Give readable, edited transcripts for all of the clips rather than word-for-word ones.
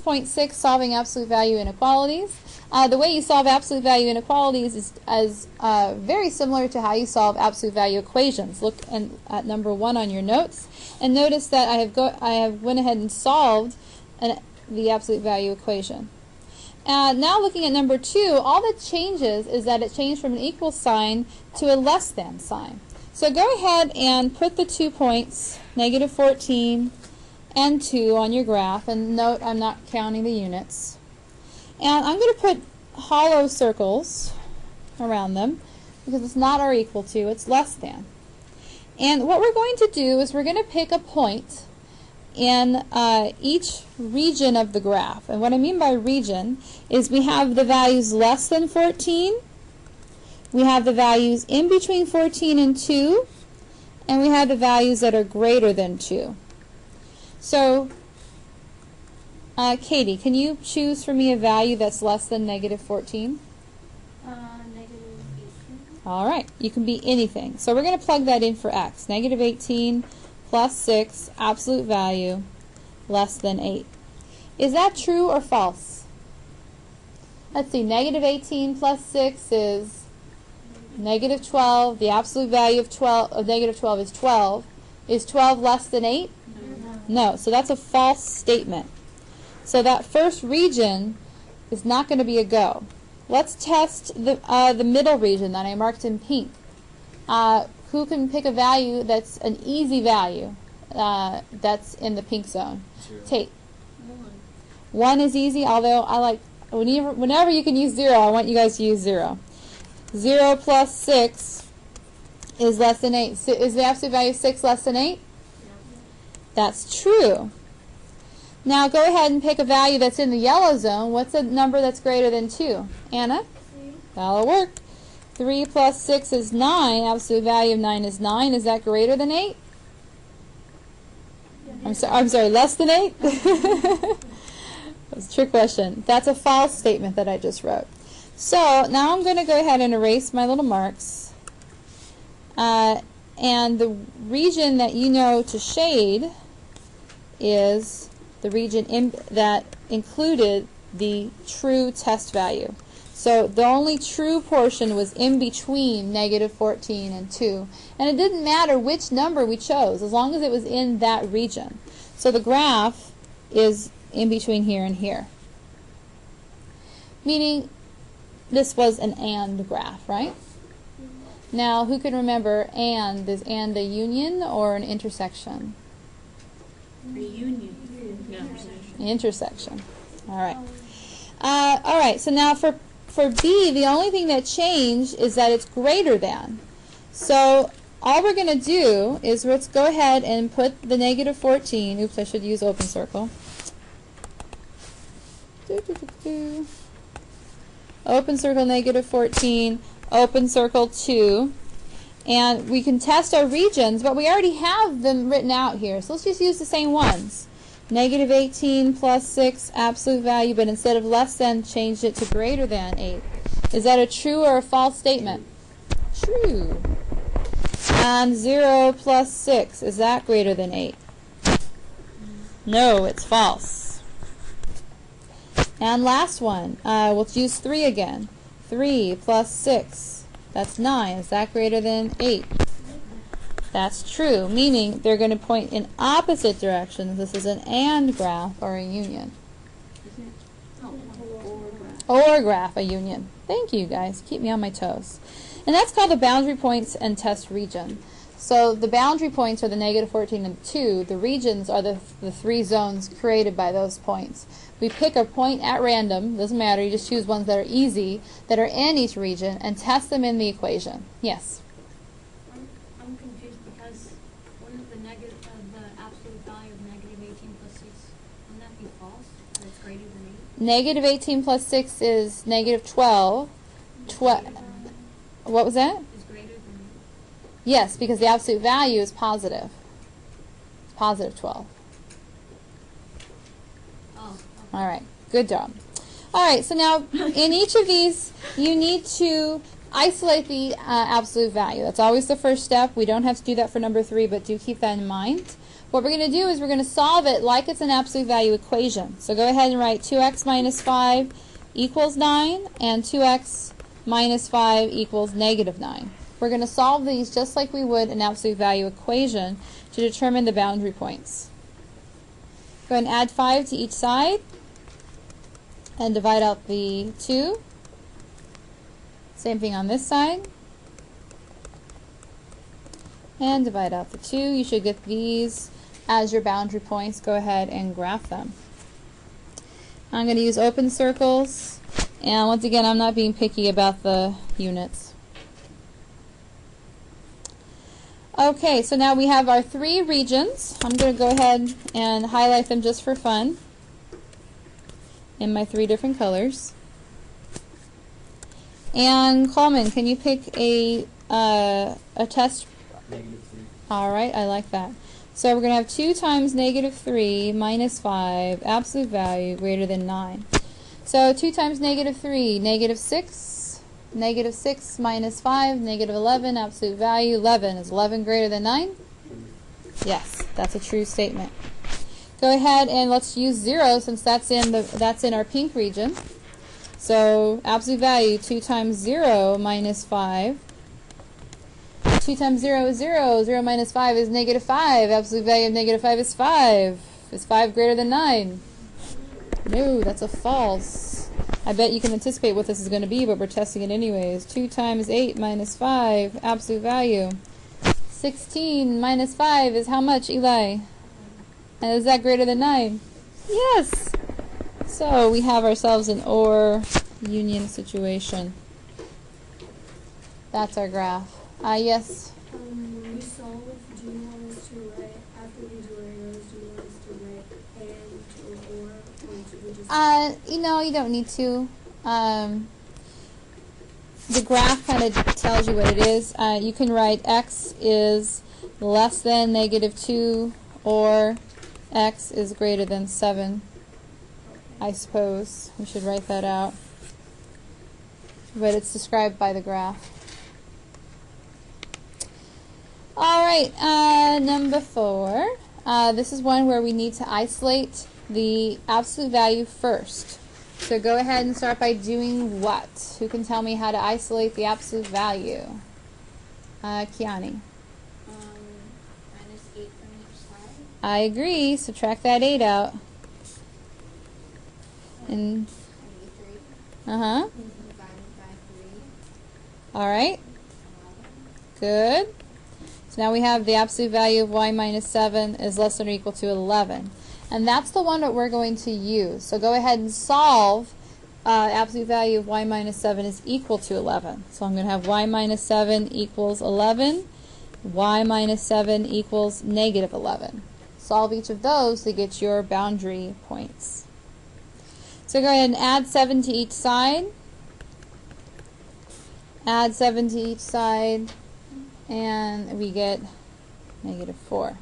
6.6, solving absolute value inequalities. The way you solve absolute value inequalities is very similar to how you solve absolute value equations. Look at number 1 on your notes, and notice that I have went ahead and solved the absolute value equation. Now looking at number 2, all that changes is that it changed from an equal sign to a less than sign. So go ahead and put the 2 points, negative 14 and 2, on your graph, and note I'm not counting the units. And I'm going to put hollow circles around them because it's not our equal to, it's less than. And what we're going to do is we're going to pick a point in each region of the graph. And what I mean by region is we have the values less than 14, we have the values in between 14 and 2, and we have the values that are greater than 2. So, Katie, can you choose for me a value that's less than negative 14? Negative 18. All right, you can be anything. So we're going to plug that in for x. Negative 18 plus 6, absolute value, less than 8. Is that true or false? Let's see, negative 18 plus 6 is negative 12. The absolute value of negative 12 is 12. Is 12 less than 8? No, so that's a false statement. So that first region is not going to be a go. Let's test the middle region that I marked in pink. Who can pick a value that's an easy value that's in the pink zone? 0. Tate. 1 is easy, although I like, whenever you can use 0, I want you guys to use 0. 0 plus 6 is less than 8. So is the absolute value of 6 less than 8? That's true. Now go ahead and pick a value that's in the yellow zone. What's a number that's greater than 2? Anna? 3. That'll work. 3 plus 6 is 9. Absolute value of 9 is 9. Is that greater than 8? I'm sorry, less than 8? That's a trick question. That's a false statement that I just wrote. So now I'm going to go ahead and erase my little marks. And the region that you know to shade is the region that included the true test value. So the only true portion was in between negative 14 and 2. And it didn't matter which number we chose, as long as it was in that region. So the graph is in between here and here. Meaning this was an AND graph, right? Now, who can remember AND? Is AND a union or an intersection? A union. An intersection. All right. All right, so now for B, the only thing that changed is that it's greater than. So all we're going to do is let's go ahead and put the negative 14. Oops, I should use open circle. Open circle negative 14, open circle 2. And we can test our regions, but we already have them written out here. So let's just use the same ones. Negative 18 plus 6, absolute value, but instead of less than, changed it to greater than 8. Is that a true or a false statement? True. And 0 plus 6, is that greater than 8? No, it's false. And last one, we'll use 3 again. 3 plus 6, that's 9. Is that greater than 8? That's true, meaning they're going to point in opposite directions. This is an AND graph or a union. Or graph, a union. Thank you, guys. Keep me on my toes. And that's called the boundary points and test region. So the boundary points are the negative 14 and 2. The regions are the 3 zones created by those points. We pick a point at random, doesn't matter, you just choose ones that are easy, that are in each region, and test them in the equation. Yes? I'm confused because wouldn't the absolute value of negative 18 plus 6, wouldn't that be false? That it's greater than 8? Negative 18 plus 6 is negative 12. What was that? Is greater than 8. Yes, because the absolute value is positive. It's positive 12. All right, good job. All right, so now in each of these, you need to isolate the absolute value. That's always the first step. We don't have to do that for number 3, but do keep that in mind. What we're going to do is we're going to solve it like it's an absolute value equation. So go ahead and write 2x minus 5 equals 9 and 2x minus 5 equals negative 9. We're going to solve these just like we would an absolute value equation to determine the boundary points. Go ahead and add 5 to each side and divide out the 2. Same thing on this side. And divide out the 2. You should get these as your boundary points. Go ahead and graph them. I'm going to use open circles. And once again, I'm not being picky about the units. Okay, so now we have our 3 regions. I'm going to go ahead and highlight them just for fun in my 3 different colors. And Coleman, can you pick a test? -3. All right, I like that. So we're going to have 2 times -3 minus 5, absolute value greater than 9. So 2 times -3, -6. -6 minus 5, -11, absolute value 11. Is 11 greater than 9? Yes, that's a true statement. Go ahead and let's use 0 since that's in our pink region. So absolute value 2 times 0 minus 5. 2 times 0 is 0. 0 minus 5 is -5. Absolute value of -5 is 5. Is 5 greater than 9? No, that's a false. I bet you can anticipate what this is going to be, but we're testing it anyways. 2 times 8 minus 5, absolute value. 16 minus 5 is how much, Eli? And is that greater than 9? Yes! So we have ourselves an OR union situation. That's our graph. Yes? When we solve, do you want us to write, after we do arrows, do you want us to write and or should we just... You know, you don't need to. The graph kind of tells you what it is. You can write x is less than -2 or x is greater than 7. I suppose we should write that out. But it's described by the graph. Alright, number 4. This is one where we need to isolate the absolute value first. So go ahead and start by doing what? Who can tell me how to isolate the absolute value? Kiani. Minus 8 from each side. I agree. Subtract that 8 out. And 93. uh-huh. Divided by 3. Alright. Good. So now we have the absolute value of y minus 7 is less than or equal to 11. And that's the one that we're going to use. So go ahead and solve absolute value of y minus 7 is equal to 11. So I'm going to have y minus 7 equals 11. Y minus 7 equals negative 11. Solve each of those to get your boundary points. So go ahead and add 7 to each side. Add 7 to each side. And we get -4.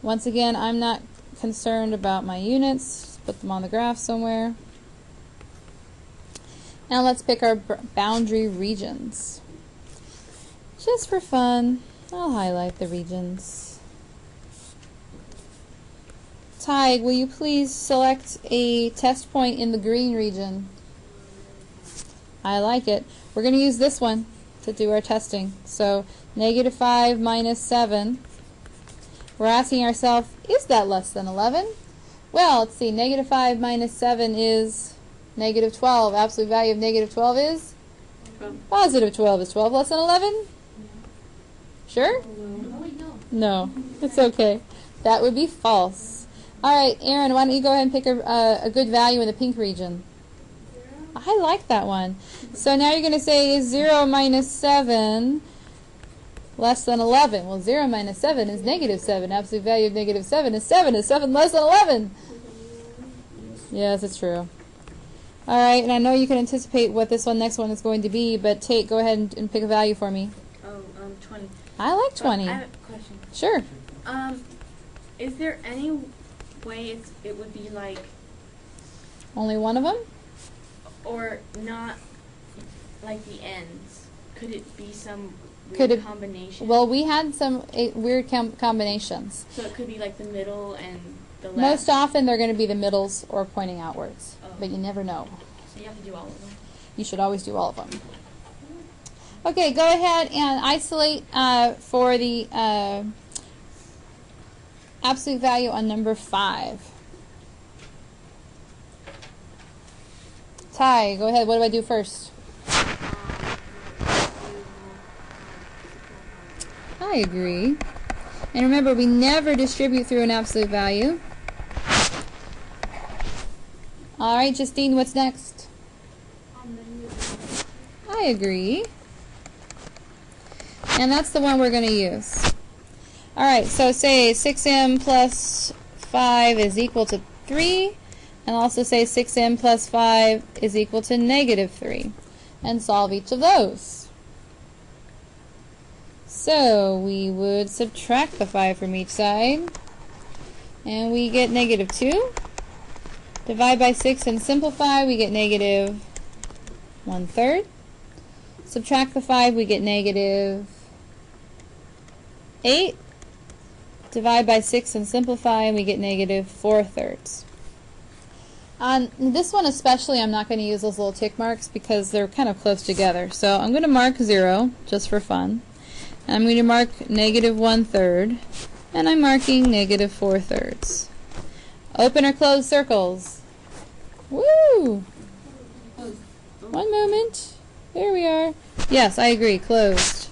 Once again, I'm not concerned about my units. Just put them on the graph somewhere. Now let's pick our boundary regions. Just for fun, I'll highlight the regions. Tig, will you please select a test point in the green region? I like it. We're going to use this one to do our testing. So -5 minus 7. We're asking ourselves, is that less than 11? Well, let's see. -5 minus 7 is -12. Absolute value of -12 is? Positive 12. Is 12 less than 11? Sure? No. It's okay. That would be false. All right, Aaron, why don't you go ahead and pick a good value in the pink region? I like that one. So now you're going to say, is 0 minus 7 less than 11? Well, 0 minus 7 is -7. Absolute value of -7 is 7. Is 7 less than 11? Yes, it's true. All right, and I know you can anticipate what this next one is going to be, but Tate, go ahead and pick a value for me. 20. I like 20. I have a question. Sure. Is there any way it would be like, Only one of them? or not like the ends? Could it be some Could weird it- combination? Well, we had some weird combinations. So it could be like the middle and the left. Most often they're going to be the middles or pointing outwards, Oh. but you never know. So you have to do all of them. You should always do all of them. Okay, go ahead and isolate for the absolute value on number 5. Ty, go ahead. What do I do first? I agree. And remember, we never distribute through an absolute value. All right, Justine, what's next? I agree. And that's the one we're going to use. All right, so say 6m plus 5 is equal to 3. And also say 6m plus 5 is equal to negative 3. And solve each of those. So we would subtract the 5 from each side. And we get negative 2. Divide by 6 and simplify, we get negative 1/3. Subtract the 5, we get negative 8. Divide by 6 and simplify, and we get negative 4/3. On this one especially, I'm not going to use those little tick marks because they're kind of close together. So I'm going to mark 0 just for fun. And I'm going to mark negative 1/3. And I'm marking negative 4/3. Open or close circles. Woo! One moment. There we are. Yes, I agree. Closed.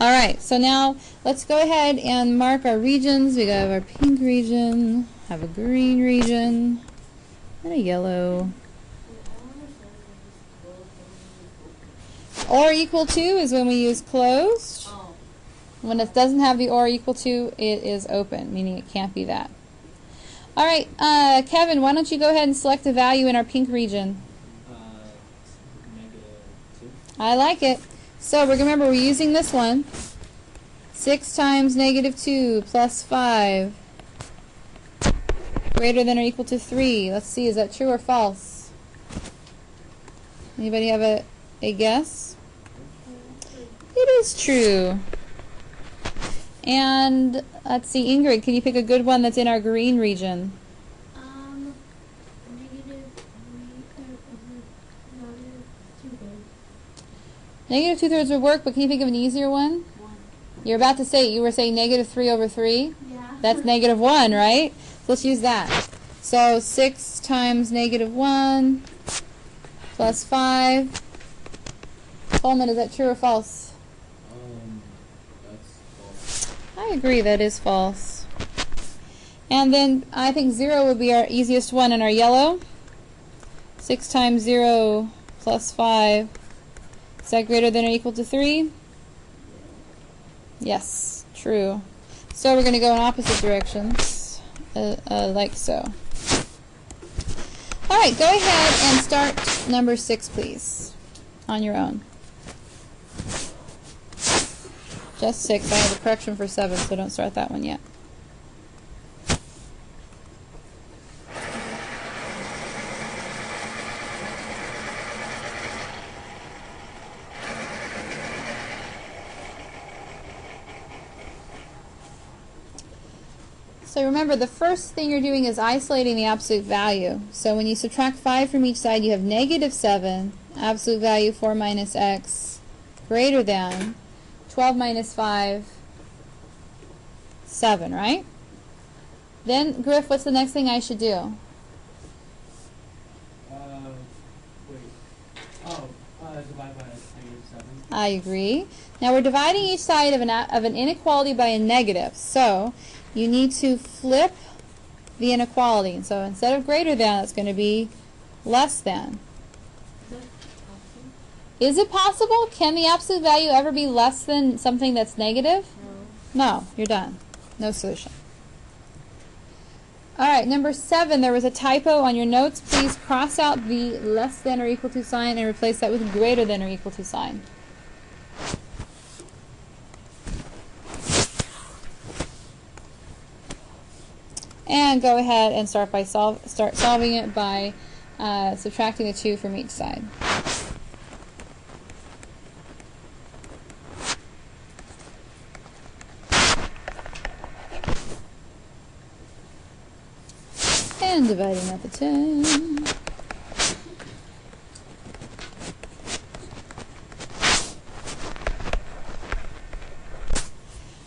All right. So now let's go ahead and mark our regions. We have our pink region, have a green region, and a yellow. Or equal to is when we use closed. When it doesn't have the or equal to, it is open, meaning it can't be that. All right, Kevin, why don't you go ahead and select a value in our pink region? -2. I like it. So remember, we're using this one. 6 times negative 2 plus 5 greater than or equal to 3. Let's see, is that true or false? Anybody have a guess? It is true. And let's see, Ingrid, can you pick a good one that's in our green region? Negative 2/3 would work, but can you think of an easier one? 1. You're about to say, you were saying negative 3/3? Yeah. That's negative 1, right? So let's use that. So 6 times negative 1 plus 5. Coleman, is that true or false? That's false. I agree, that is false. And then I think 0 would be our easiest one in our yellow. 6 times 0 plus 5. Is that greater than or equal to 3? Yes, true. So we're going to go in opposite directions, like so. All right, go ahead and start number 6, please, on your own. Just 6. I have a correction for 7, so don't start that one yet. So remember, the first thing you're doing is isolating the absolute value. So when you subtract 5 from each side, you have negative 7, absolute value 4 minus x, greater than 12 minus 5, 7, right? Then, Griff, what's the next thing I should do? Divide by -7. I agree. Now we're dividing each side of an inequality by a negative. So you need to flip the inequality. So instead of greater than, it's going to be less than. Is it possible? Can the absolute value ever be less than something that's negative? No, you're done. No solution. All right, number 7, there was a typo on your notes. Please cross out the less than or equal to sign and replace that with greater than or equal to sign. And go ahead and start solving it by subtracting the 2 from each side. dividing at the 10.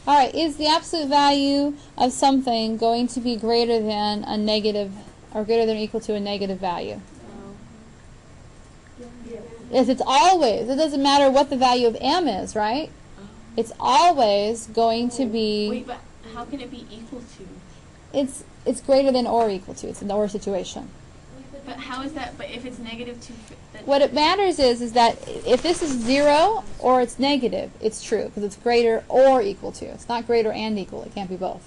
All right, is the absolute value of something going to be greater than a negative, or greater than or equal to a negative value? Yes, it's always. It doesn't matter what the value of m is, right? It's always going to be. Wait, but how can it be equal to? It's greater than or equal to. It's an or situation. But how is that? But if it's negative 2, What it matters is that if this is 0 or it's negative, it's true because it's greater or equal to. It's not greater and equal. It can't be both.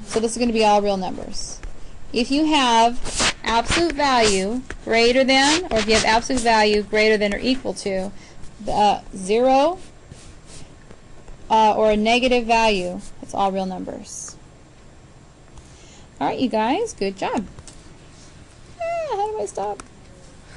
So this is going to be all real numbers. If you have absolute value greater than, or if you have absolute value greater than or equal to 0 or a negative value, it's all real numbers. All right, you guys, good job. How do I stop?